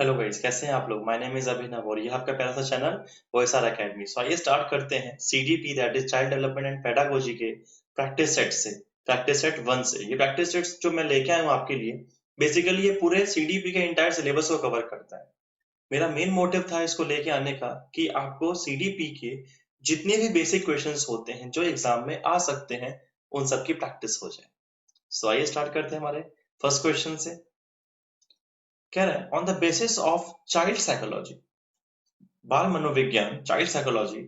Hello guys, कैसे हैं आप लोग। माय नेम इज अभिनव और ये आपका प्यारा सा चैनल वॉइसआर एकेडमी। सो आइए स्टार्ट करते हैं CDP that is child development and pedagogy के प्रैक्टिस सेट से, प्रैक्टिस सेट 1 से। ये प्रैक्टिस सेट्स जो मैं लेके आया हूँ आपके लिए, बेसिकली ये पूरे सीडीपी के इंटायर सिलेबस को कवर करता है। मेरा मेन मोटिव था इसको लेके आने का कि आपको सीडीपी के जितने भी बेसिक क्वेश्चंस होते हैं जो एग्जाम में आ सकते हैं, उन सब की प्रैक्टिस हो जाए। सो आइए स्टार्ट करते हैं हमारे फर्स्ट क्वेश्चन से। कह रहा है on the basis of child psychology, बाल मनोविज्ञान चाइल्ड साइकोलॉजी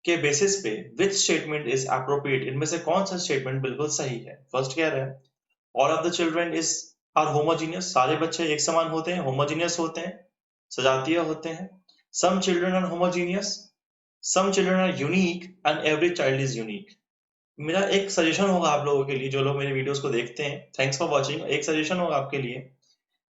के बेसिस पे विच स्टेटमेंट इज अप्रोप्रिएट, इनमें से कौन सा स्टेटमेंट बिल्कुल सही है। फर्स्ट कह रहा है all of the children is are homogeneous, सारे बच्चे एक समान होते हैं, होमोजीनियस होते हैं, सजातीय होते हैं। Some children are homogeneous, some children are unique and every child is unique. मेरा एक सजेशन होगा आप लोगों के लिए जो लोग मेरे वीडियोस को देखते हैं, थैंक्स फॉर वॉचिंग। एक सजेशन होगा आपके लिए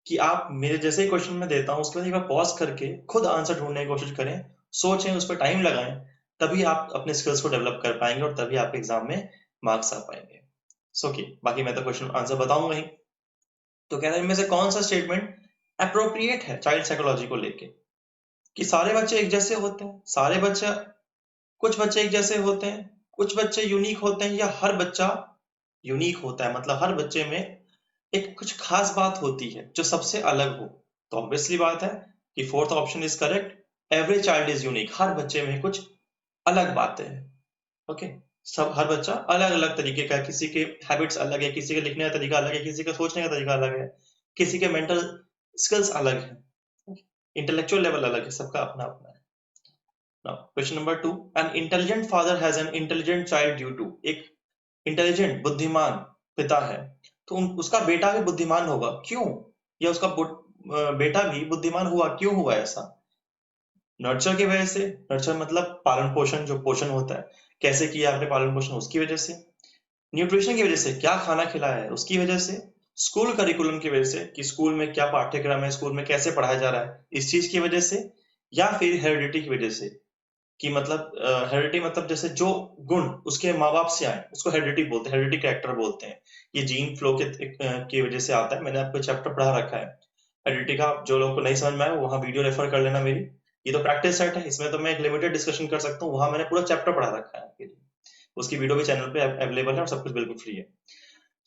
कि आप मेरे जैसे ही क्वेश्चन मैं देता हूँ उसके बाद एक बार पॉज करके खुद आंसर ढूंढने की कोशिश करें, सोचें, उस पर टाइम लगाएं। तभी आप अपने स्किल्स को डेवलप कर पाएंगे और तभी आपके एग्जाम में मार्क्स आ पाएंगे। सो की बाकी मैं तो क्वेश्चन आंसर बताऊंगा ही। तो कह रहे हैं इनमें से कौन सा स्टेटमेंट अप्रोप्रिएट है चाइल्ड साइकोलॉजी को लेके, कि सारे बच्चे एक जैसे होते हैं, सारे बच्चे, कुछ बच्चे एक जैसे होते हैं, कुछ बच्चे यूनिक होते हैं, या हर बच्चा यूनिक होता है, मतलब हर बच्चे में एक कुछ खास बात होती है जो सबसे अलग हो। तो ऑब्वियसली बात है कि fourth option is correct, every child is unique, हर बच्चे में कुछ अलग बातें हैं। ओके, सब हर बच्चा अलग अलग तरीके का है, किसी के हैबिट्स अलग है, किसी के लिखने का तरीका अलग है, किसी का सोचने का तरीका अलग है, किसी के मेंटल स्किल्स अलग है, इंटेलेक्चुअल लेवल अलग है, सबका अपना अपना है। Now question number 2, an intelligent father has an intelligent child due to, एक इंटेलिजेंट बुद्धिमान पिता है तो उसका बेटा भी बुद्धिमान होगा क्यों, या उसका बेटा भी बुद्धिमान हुआ क्यों, हुआ ऐसा। नर्चर की वजह से, नर्चर मतलब पालन पोषण, जो पोषण होता है, कैसे किया आपने पालन पोषण, उसकी वजह से। न्यूट्रिशन की वजह से, क्या खाना खिलाया है, उसकी वजह से। स्कूल करिकुलम की वजह से, कि स्कूल में क्या पाठ्यक्रम है, स्कूल में कैसे पढ़ाया जा रहा है, इस चीज की वजह से। या फिर हेरिडिटी की वजह से, कि मतलब हेरिडिटी मतलब जैसे जो गुण उसके माँ बाप से आए उसको हेरिडिटी बोलते हैं, हेरिडिटी कैरेक्टर बोलते हैं। ये जीन फ्लो की वजह से आता है। मैंने आपको चैप्टर पढ़ा रखा है हेरिडिटी का, जो लोगों को नहीं समझ में आए वहां वीडियो रेफर कर लेना मेरी। ये तो प्रैक्टिस सेट है, इसमें तो मैं एक लिमिटेड डिस्कशन कर सकता हूँ, वहां मैंने पूरा चैप्टर पढ़ा रखा है आपके लिए। उसकी वीडियो भी चैनल पे अवेलेबल है और सब कुछ बिल्कुल फ्री है।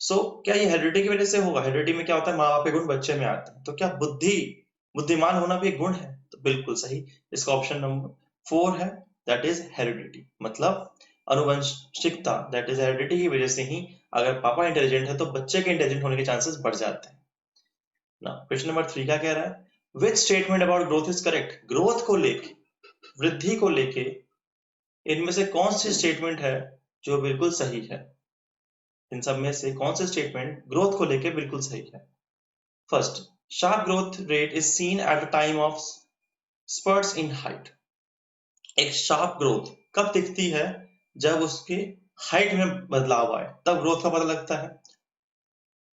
सो क्या ये हेरिडिटी की वजह से होगा? हेरिडिटी में क्या होता है, माँ बाप के गुण बच्चे में आते हैं। तो क्या बुद्धिमान होना भी एक गुण है? तो बिल्कुल सही, इसका ऑप्शन नंबर 4 है, दैट इज हेरिडिटी, मतलब अनुवंशिकता, दैट इज हेरिडिटी की वजह से ही अगर पापा इंटेलिजेंट है तो बच्चे के इंटेलिजेंट होने के चांसेस बढ़ जाते हैं ना। क्वेश्चन नंबर 3 क्या कह रहा है, which statement about growth is correct, growth को लेके, वृद्धि को लेके इनमें से कौन सी स्टेटमेंट है जो बिल्कुल सही है। इन सब में से कौन सा स्टेटमेंट ग्रोथ को लेके बिल्कुल सही है। First, sharp growth rate is seen at the time of spurts in height, एक शार्प ग्रोथ कब दिखती है, जब उसके हाइट में बदलाव आए तब ग्रोथ का पता लगता है।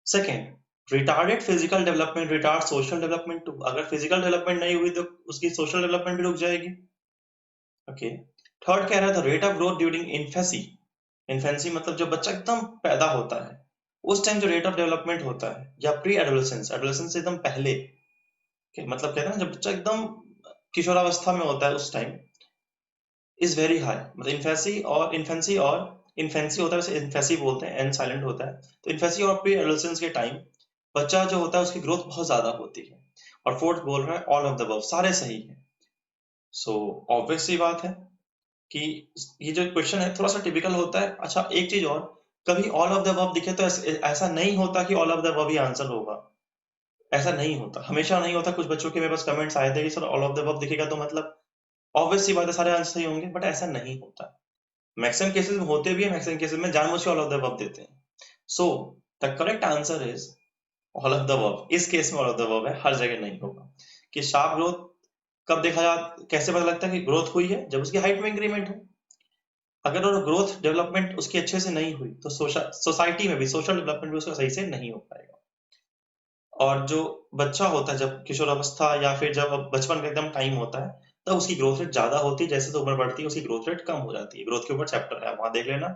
Second, retarded physical development retard social development too, अगर फिजिकल डेवलपमेंट नहीं हुई तो उसकी सोशल डेवलपमेंट भी रुक जाएगी। ओके, थर्ड कह रहा था rate of growth during infancy, infancy मतलब जब बच्चा एकदम पैदा होता है उस टाइम जो रेट ऑफ डेवलपमेंट होता है, या प्री एडोलेसेंस, एडोलेसेंस से एकदम पहले मतलब कहते हैं ना जब बच्चा एकदम किशोरावस्था में होता है उस टाइम, इज वेरी हाई। मतलब इन्फेंसी होता है, वैसे इन्फेसी बोलते हैं, एन साइलेंट होता है। तो इन्फेसी और प्री एडोलेसेंस के टाइम बच्चा जो होता है उसकी ग्रोथ बहुत ज्यादा होती है। और फोर्थ बोल रहा है ऑल ऑफ द अबव, सारे सही है। सो ऑब्वियस सी बात है कि ये जो क्वेश्चन है थोड़ा सा टिपिकल होता है। अच्छा एक चीज और, कभी ऑल ऑफ द अबव दिखे तो ऐसा नहीं होता कि all of the above he answer होगा, ऐसा नहीं होता, हमेशा नहीं होता। कुछ बच्चों के मेरे पास कमेंट्स आए थे कि sir all of the above दिखेगा तो मतलब ऑब्वियस सी बात है सारे आंसर सही होंगे, बट ऐसा नहीं होता। मैक्सिमम केसेस में होते भी है, मैक्सिमम केसेस में जानबूझ के ऑल ऑफ द अबव देते हैं। So the correct answer is all of the above. इस केस में ऑल ऑफ द अबव है, हर जगह नहीं होगा। कि शार्प ग्रोथ कब देखा जा, कैसे पता लगता है कि ग्रोथ हुई है, जब उसकी हाइट में इंक्रीमेंट हो। अगर वो ग्रोथ डेवलपमेंट उसकी अच्छे से नहीं हुई तो सोसाइटी में भी सोशल डेवलपमेंट भी उसका सही से नहीं हो पाएगा। और जो बच्चा होता है जब किशोरावस्था या फिर जब बचपन का एकदम टाइम होता है, तब उसकी ग्रोथ रेट ज्यादा होती है, जैसे तो उम्र बढ़ती है उसकी ग्रोथ रेट कम हो जाती है। ग्रोथ के ऊपर चैप्टर है, वहां देख लेना।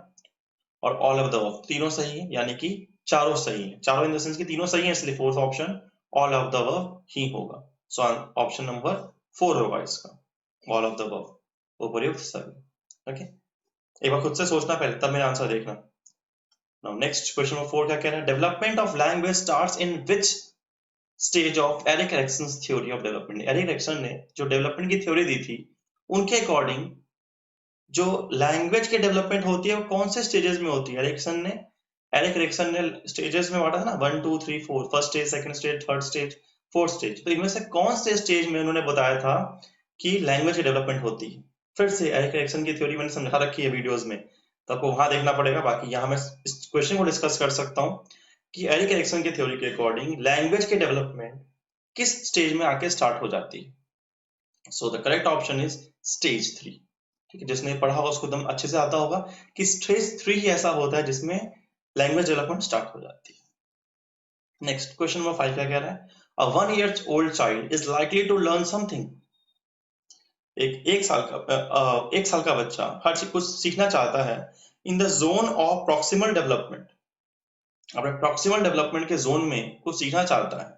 और ऑल ऑफ द अबव तीनों सही है, यानी कि चारों सही है, चारों इन द सेंस की तीनों सही है, इसलिए fourth option all of the above ही होगा। सो ऑप्शन नंबर 4 होगा इसका, ऑल ऑफ द अबव, उपयुक्त सभी। ओके, एक बार खुद से सोचना पहले, तब मेरा आंसर देखना। नाउ नेक्स्ट क्वेश्चन नंबर 4 क्या कह रहा है, development of language starts in which stage of Erik Erikson's theory of development. Erik Erikson ने जो डेवलपमेंट की थ्योरी दी थी, उनके अकॉर्डिंग जो लैंग्वेज की डेवलपमेंट होती है वो कौन से स्टेजेस में होती है। एरिक एरिक्सन ने स्टेजेस में बांटा था ना, 1 2 3 4, first stage, second stage, third stage, fourth stage. तो इनमें से कौन से स्टेज में उन्होंने बताया था कि लैंग्वेज की डेवलपमेंट होती है। फिर से एरिक एरिक्सन की थ्योरी मैंने समझा रखी है वीडियोस में, तो आपको वहां देखना पड़ेगा। बाकी यहाँ मैं इस क्वेश्चन को डिस्कस कर सकता हूँ कि एरिक एरिक्सन की थ्योरी के अकॉर्डिंग लैंग्वेज की डेवलपमेंट किस स्टेज में आके स्टार्ट हो जाती है। So the correct option is stage 3। ठीक है, जिसने पढ़ा होगा उसको एकदम अच्छे से आता होगा कि स्टेज 3 ही ऐसा होता है जिसमें लैंग्वेज डेवलपमेंट स्टार्ट हो जाती है। नेक्स्ट क्वेश्चन नंबर 5 क्या कह रहा है, अ 1 year old child is likely to learn something। एक साल का बच्चा हर चीज कुछ सीखना चाहता है in the zone of proximal development, अपने प्रॉक्सिमल डेवलपमेंट के जोन में कुछ सीखना चाहता है।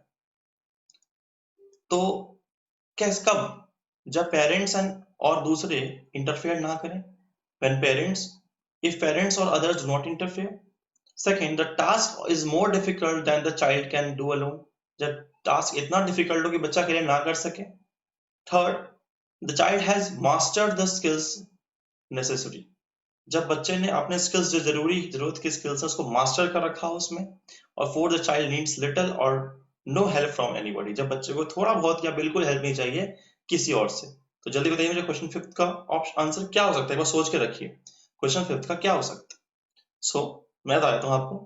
तो कैसे, कब, जब पेरेंट्स एंड और दूसरे इंटरफेयर ना करें, when parents, if parents or others do not interfere। Second, the task is more difficult than the child can do alone, जब टास्क इतना डिफिकल्ट हो कि बच्चा अकेले ना कर सके। Third, the child has mastered the skills necessary, जब बच्चे ने अपने स्किल्स जो जरूरत की स्किल्स है उसको मास्टर कर रखा हो उसमें। और fourth, the child needs little और नो हेल्प फ्रॉम एनीबॉडी, जब बच्चे को थोड़ा बहुत या बिल्कुल हेल्प नहीं चाहिए किसी और से। तो जल्दी बताइए मुझे क्वेश्चन 5 का ऑप्शन आंसर क्या हो सकता है, वो सोच के रखिए क्वेश्चन 5 का क्या हो सकता है। सो मैं बता देता हूँ आपको,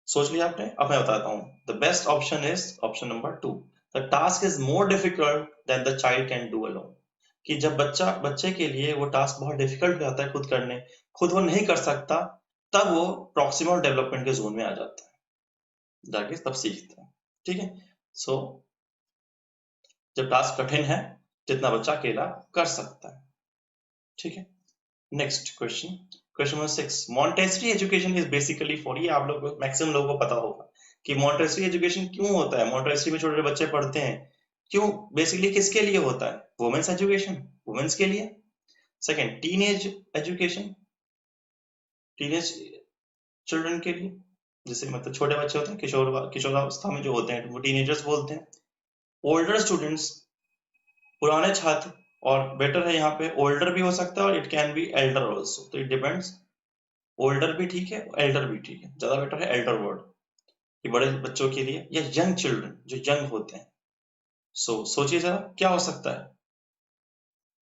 सोच लिया आपने, अब मैं बताता हूँ। The best option is option number 2, the task is more difficult than the child can do alone, कि जब बच्चे के लिए वो टास्क बहुत डिफिकल्ट हो जाता है खुद करने, खुद वो नहीं कर सकता, तब वो प्रॉक्सिमल डेवलपमेंट के जोन में आ जाता है, जाके तब सीखता है। ठीक है, सो जब टास्क कठिन है, जितना बच्चा अकेला कर सकता है। ठीक है, next question, question number 6, Montessori education is basically for, ये आप लोग मैक्सिमम लोगों को पता होगा कि मॉन्टेसरी एजुकेशन क्यों होता है, मॉन्टेसरी में छोटे बच्चे पढ़ते हैं, क्यों, बेसिकली किसके लिए होता है, वुमेन्स एजुकेशन, वुमेन्स के लिए। Second, teenage education, teenage children के लिए, जैसे मतलब छोटे बच्चे होते हैं, किशोरावस्था में जो होते हैं वो टीनेजर्स बोलते हैं। ओल्डर स्टूडेंट्स, पुराने छात्र, और बेटर है यहाँ पे ओल्डर भी हो सकता है और it can be Elder also, तो इट डिपेंड्स, ओल्डर भी ठीक है, एल्डर भी ठीक है, ज्यादा बेटर है एल्डर वर्ड, कि बड़े बच्चों के लिए, या यंग चिल्ड्रन जो यंग होते हैं। सो सोचिए जरा क्या हो सकता है।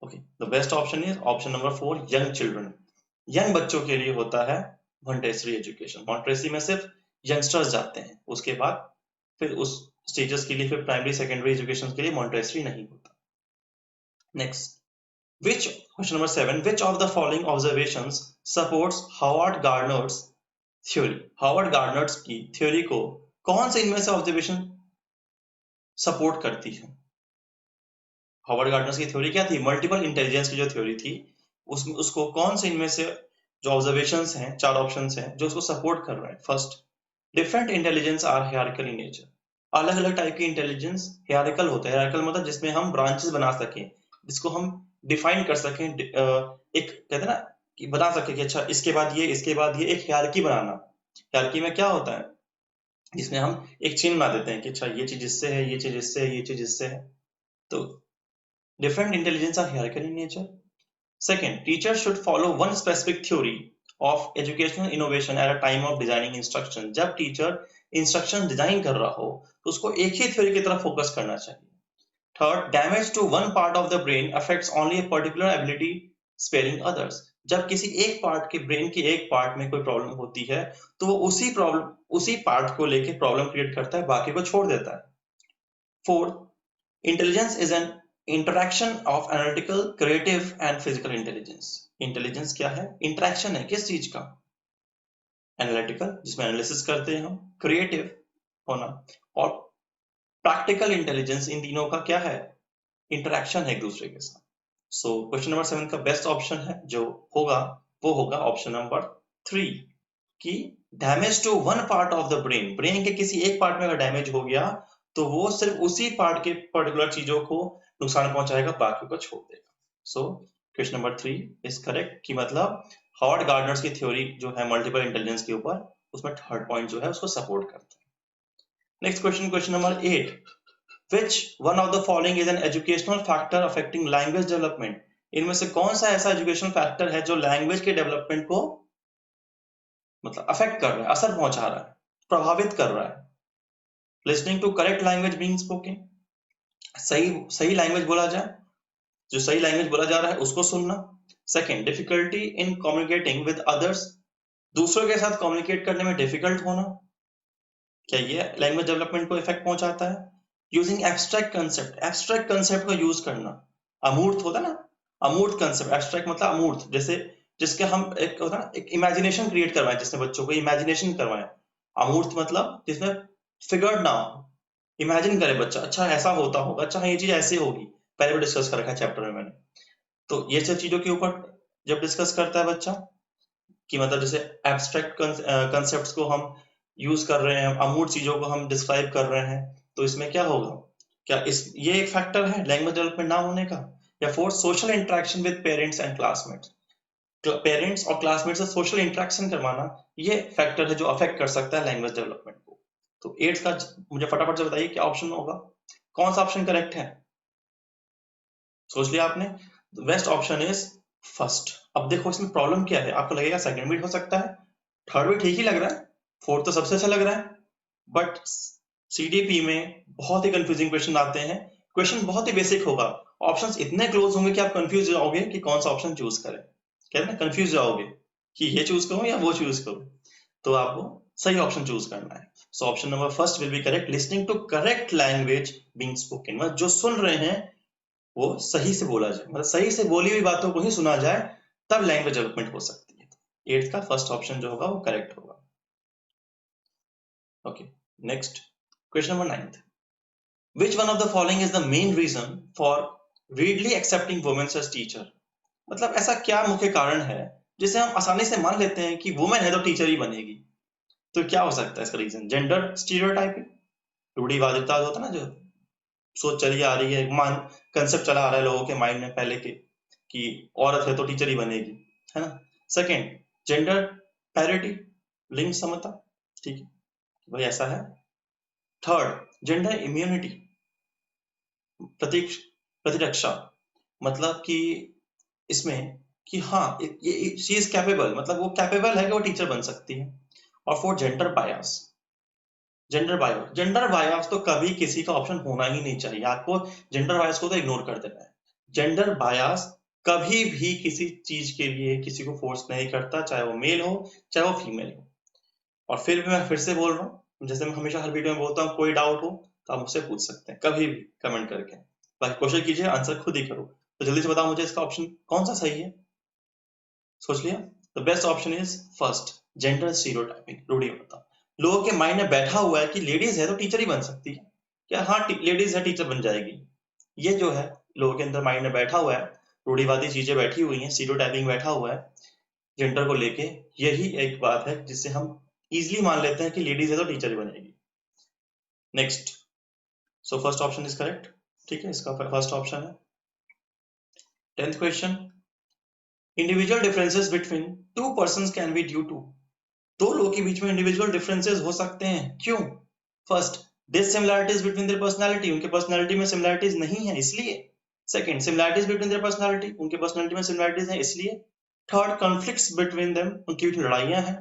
Okay, the best option is option number 4, young children, young बच्चों के लिए होता है मॉन्टेसरी एजुकेशन। मॉन्टेसरी में सिर्फ यंगस्टर्स जाते हैं, उसके बाद फिर उस स्टेजेस के लिए फिर प्राइमरी सेकेंडरी एजुकेशन के लिए मॉन्टेसरी नहीं होता। Next, which question number 7, which of the following observations supports Howard Gardner's theory। Howard Gardner's की थ्योरी को कौन से इनमें से ऑब्जर्वेशन सपोर्ट करती है। हावर्ड गार्डनर्स की थ्योरी क्या थी, मल्टीपल इंटेलिजेंस की जो थ्योरी थी, उसमें उसको कौन से इनमें से जो ऑब्जर्वेशंस हैं, 4 ऑप्शंस हैं जो उसको सपोर्ट कर रहे हैं। First, different intelligence are hierarchical in nature, अलग अलग टाइप की इंटेलिजेंस हियरार्किकल होता है। हियरार्किकल मतलब जिसमें हम ब्रांचेस बना सकें, जिसको हम डिफाइन कर सकें, एक कहते हैं ना कि बना सके कि अच्छा इसके बाद ये, इसके बाद ये, एक हियरार्की बनाना। हियरार्की में क्या होता है, जिसमें हम एक चेन बना देते हैं कि अच्छा ये चीज इससे है, ये चीज इससे है, ये चीज इससे है। तो different intelligence are hierarchical in nature। Second, teachers should follow one specific theory of educational innovation at a time of designing instruction। जब टीचर इंस्ट्रक्शन डिजाइन कर रहा हो तो उसको एक ही थ्योरी की तरफ फोकस करना चाहिए। Third, damage to one part of the brain affects only a particular ability, sparing others. जब किसी एक पार्ट के ब्रेन की एक पार्ट में कोई प्रॉब्लम होती है तो वो उसी पार्ट को लेके प्रॉब्लम क्रिएट करता है, बाकी को छोड़ देता है। Fourth, intelligence is an interaction of analytical, creative and physical intelligence. Intelligence क्या है, इंटरैक्शन है किस चीज का, एनालिटिकल जिसमें एनालिसिस करते हैं हम, क्रिएटिव होना, और प्रैक्टिकल इंटेलिजेंस, इन तीनों का क्या है, इंटरैक्शन है एक दूसरे के साथ। सो क्वेश्चन नंबर 7 का बेस्ट ऑप्शन है जो होगा वो होगा ऑप्शन नंबर 3, कि damage to one part of the brain, brain के किसी एक पार्ट में अगर डैमेज हो गया तो वो सिर्फ उसी पार्ट के पर्टिकुलर चीजों को नुकसान पहुंचाएगा, बाकी को छोड़ देगा। So question number 3 is correct, कि मतलब हावर्ड गार्डनर की थ्योरी जो है मल्टीपल इंटेलिजेंस के ऊपर, उसमें थर्ड पॉइंट जो है उसको सपोर्ट करता है। Next question, question number 8, which one of the following is an educational factor affecting language development? इनमें से कौन सा ऐसा एजुकेशनल फैक्टर है जो लैंग्वेज के डेवलपमेंट को मतलब अफेक्ट कर रहा है, असर पहुंचा रहा है, प्रभावित कर रहा है? Listening to correct language being spoken, सही सही लैंग्वेज बोला जाए, जो सही लैंग्वेज बोला जा रहा है उसको सुनना। Second, difficulty in communicating with others, दूसरों के साथ कम्युनिकेट करने में डिफिकल्ट होना, क्या ये लैंग्वेज डेवलपमेंट को इफेक्ट पहुंचाता है? Using abstract concept, abstract concept का यूज करना, अमूर्त होता है ना, अमूर्त कंसेप्ट, एब्स्ट्रैक्ट मतलब अमूर्त, जैसे जिसके हम एक होता है ना, एक इमेजिनेशन क्रिएट करवाएं, जिसने बच्चों को इमेजिनेशन करवाएं। अमूर्त मतलब जिसमें फिगर्ड ना हो, इमेजिन करे बच्चा, अच्छा ऐसा होता होगा, अच्छा हाँ ये चीज ऐसे होगी, पहले भी डिस्कस कर रखा है चैप्टर में मैंने। तो ये सब चीजों के ऊपर जब डिस्कस करता है बच्चा, कि मतलब जैसे एब्स्ट्रैक्ट कंसेप्ट्स को हम यूज कर रहे हैं, अमूर्त चीजों को हम डिस्क्राइब कर रहे हैं, तो इसमें क्या होगा, क्या इस ये एक फैक्टर है लैंग्वेज डेवलपमेंट ना होने का? या fourth, social interaction with parents and classmates, parents और क्लासमेट से सोशल इंटरेक्शन करवाना, ये फैक्टर है जो अफेक्ट कर सकता है लैंग्वेज डेवलपमेंट को। तो 8 का मुझे फटाफट से बताइए क्या ऑप्शन होगा, कौन सा ऑप्शन करेक्ट है? सोच लिया आपने? Best option is first. अब देखो इसमें प्रॉब्लम क्या है, आपको लगेगा सेकंड भी हो सकता है, थर्ड भी ठीक ही लग रहा है, फोर्थ तो सबसे अच्छा लग रहा है, बट सीडीपी में बहुत ही कंफ्यूजिंग क्वेश्चन आते हैं, क्वेश्चन बहुत ही बेसिक होगा, ऑप्शंस इतने क्लोज होंगे कि आप कंफ्यूज जाओगे कि कौन सा ऑप्शन चूज करें, कहते हैं कंफ्यूज जाओगे कि ये चूज करूं या वो चूज करूं, तो आपको सही ऑप्शन चूज करना है। So option number first will be correct, listening to correct language being spoken, मतलब जो सुन रहे हैं वो सही से बोला जाए, मतलब सही से बोली हुई बातों को ही सुना जाए, तब लैंग्वेज डेवलपमेंट हो सकती है। 8th का फर्स्ट ऑप्शन जो होगा वो करेक्ट होगा। Okay, next question number 9, which one of the following is the main reason for readily accepting women as teacher? मतलब ऐसा क्या मुख्य कारण है जिसे हम आसानी से मान लेते हैं कि वुमेन है तो टीचर ही बनेगी? तो क्या हो सकता है इसका रीजन? जेंडर स्टीरियोटाइपिंग, रूढ़िवादिता होता है ना, जो सोच चली आ रही है, मान कंसेप्ट चला आ रहा है लोगों के माइंड में पहले के, कि औरत है तो टीचर ही बनेगी, है ना। सेकंड, जेंडर पैरिटी, लिंग समता, ठीक है भाई ऐसा है। थर्ड, जेंडर इम्यूनिटी, प्रतिरक्षा, मतलब कि इसमें कि हाँ ये शी इज कैपेबल, मतलब वो कैपेबल है कि वो टीचर बन सकती है। और fourth, gender bias, gender bias तो कभी किसी का ऑप्शन होना ही नहीं चाहिए, आपको जेंडर बायस को तो इग्नोर कर देना है। जेंडर बायस कभी भी किसी चीज के लिए किसी को फोर्स नहीं करता, चाहे वो मेल हो चाहे वो फीमेल हो। और फिर भी मैं फिर से बोल रहा हूँ, जैसे मैं हमेशा हर वीडियो में बोलता हूँ, कोई डाउट हो तो आप मुझसे पूछ सकते हैं कभी भी कमेंट करके, बाकी कोशिश कीजिए आंसर खुद ही करो। तो जल्दी से बताओ मुझे इसका ऑप्शन कौन सा सही है, सोच लिया? The best option is first, gender stereotyping, रूढ़िवादिता। लोगों के माइंड में बैठा हुआ है कि लेडीज है तो टीचर ही बन सकती है, क्या हाँ लेडीज है टीचर बन जाएगी, ये जो है लोगों के अंदर माइंड में बैठा हुआ है, रूढ़िवादी चीजें बैठी हुई हैं, स्टीरियोटाइपिंग बैठा हुआ है जेंडर को लेके, यही एक बात है जिससे हम इजिली मान लेते हैं कि लेडीज है तो टीचर ही बनेगी। Next, so first option is correct, ठीक है, इसका फर्स्ट ऑप्शन है। 10th question, individual differences between two persons can be due to, दो लोगों के बीच में इंडिविजुअल डिफरेंसेस हो सकते हैं, क्यों? First, dissimilarities between their personality, उनके पर्सनालिटी में सिमिलरिटीज नहीं है इसलिए। Second, similarities between their personality, उनके पर्सनालिटी में सिमिलरिटीज है इसलिए। थर्ड, कॉन्फ्लिक्ट्स बिटवीन देम, उनके बीच में लड़ाइयां हैं,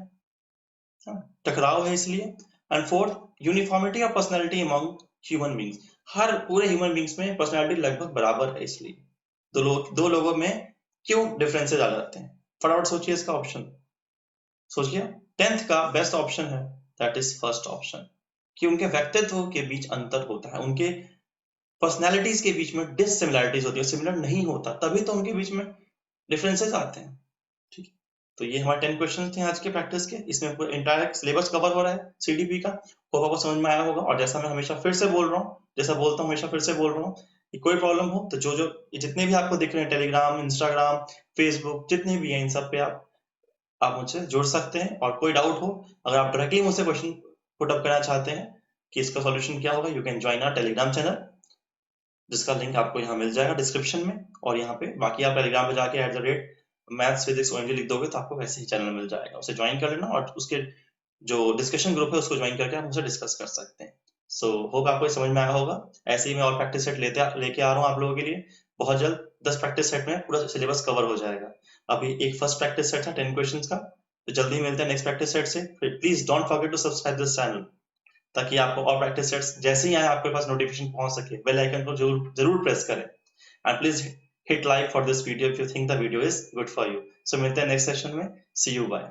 टकराव है इसलिए। And fourth, uniformity of personality among human beings, हर पूरे ह्यूमन बींग्स में पर्सनालिटी लगभग बराबर है इसलिए। दो लोगों में क्यों डिफरेंसेस आ जाते हैं? फटाफट सोचिए इसका ऑप्शन, सोच लिया? 10th का बेस्ट ऑप्शन है, दैट इज फर्स्ट ऑप्शन, कि उनके व्यक्तित्व के बीच अंतर होता है, उनके पर्सनालिटीज के बीच में डिससिमिलरिटीज होती है, सिमिलर नहीं होता, तभी तो उनके बीच में डिफरेंसेस आते हैं, ठीक है। तो ये हमारे 10 क्वेश्चन थे आज के प्रैक्टिस के, इसमें पूरा इंटायर सिलेबस कवर हो रहा है सीडीपी का, होप आपको समझ में आया होगा। और जैसा मैं हमेशा फिर से बोल रहा हूँ, जैसा बोलता हूँ हमेशा फिर से बोल रहा हूँ, कि कोई प्रॉब्लम हो तो जो जो जितने भी आपको दिख रहे हैं, टेलीग्राम, इंस्टाग्राम, फेसबुक, जितने भी हैं, इन सब पे आप मुझसे जुड़ सकते हैं। और कोई डाउट हो, अगर आप डायरेक्टली मुझसे क्वेश्चन पुट अप करना चाहते हैं, कि इसका सॉल्यूशन क्या होगा, you can join our Telegram channel, जिसका लिंक आपको यहाँ मिल जाएगा डिस्क्रिप्शन में, और यहाँ पे बाकी आप टेलीग्राम पे जाके @maths physics OMG लिख दोगे तो आपको वैसे ही चैनल मिल जाएगा, उसे ज्वाइन कर लेना और उसके जो डिस्कशन ग्रुप है उसको ज्वाइन करके आप मुझसे डिस्कस कर सकते हैं। सो होप आपको ये समझ में आया होगा। ऐसे ही मैं और प्रैक्टिस सेट लेके आ रहा हूँ आप लोगों के लिए बहुत जल्द। 10 प्रैक्टिस सेट में पूरा सिलेबस कवर हो जाएगा। अभी एक फर्स्ट प्रैक्टिस सेट था 10 क्वेश्चंस का, तो जल्दी ही मिलते हैं नेक्स्ट प्रैक्टिस सेट से। Please don't forget to subscribe this channel, ताकि आपको और प्रैक्टिस सेट्स जैसे ही आए आपके पास नोटिफिकेशन पहुंच सके। बेल आइकन को जरूर जरूर प्रेस करें, and please hit like for this video if you think the video is good for you. So मिलते हैं नेक्स्ट सेशन में। See you, bye.